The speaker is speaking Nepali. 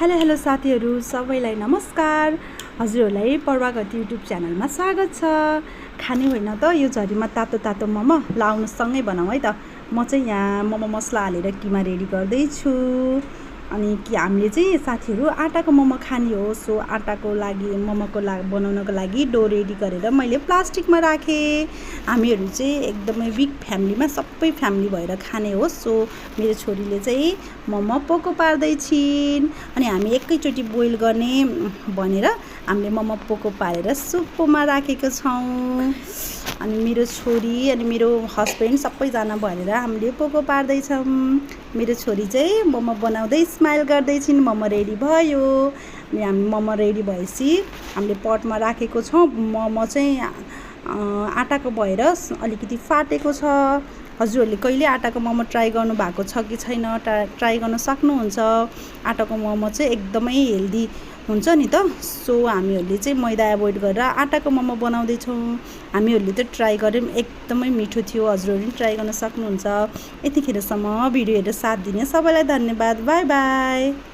हेलो साथीहरू सबैलाई नमस्कार। हजुरहरूलाई पर्वागत युट्युब च्यानलमा स्वागत छ। खाने होइन त यो झरीमा तातो तातो मोमो लाउनु सँगै बनाऊ है त। म चाहिँ यहाँ मोमो मसला हालेर किमा रेडी गर्दैछु। अनि कि हामीले चाहिँ साथीहरू आटाको मोमो खाने हो, सो आटाको लागि मोमोको बनाउनको लागि डो रेडी गरेर मैले प्लास्टिकमा राखेँ। हामीहरू चाहिँ एकदमै बिग फ्यामिलीमा सबै फ्यामिली भएर खाने हो, सो मेरो छोरीले चाहिँ मोमो पोको पार्दैछिन्। अनि हामी एकैचोटि बोइल गर्ने भनेर हामीले मोमो पोको पारेर सुपमा राखेको छौँ। अनि मेरो छोरी अनि मेरो हस्बेन्ड सबैजना भएर हामीले पोको पार्दैछौँ। मेरो छोरी चाहिँ मोमो बनाउँदै स्माइल गर्दैछिन्। मोमो रेडी भयो। अनि हामी मोमो रेडी भएपछि हामीले पटमा राखेको छौँ। मोमो चाहिँ आटाको भएर अलिकति फाटेको छ। हजुरहरूले कहिले आटाको मोमो ट्राई गर्नु भएको छ कि छैन ट्राई गर्न सक्नुहुन्छ। आटाको मोमो चाहिँ एकदमै हेल्दी हुन्छ नि त। सो हामीहरूले चाहिँ मैदा एभोइड गरेर आटाको मोमो बनाउँदैछौँ। हामीहरूले त ट्राई गऱ्यौँ, एकदमै मिठो थियो। हजुरहरूले पनि ट्राई गर्न सक्नुहुन्छ। यतिखेरसम्म भिडियो हेरेर साथ दिने सबैलाई धन्यवाद। By by.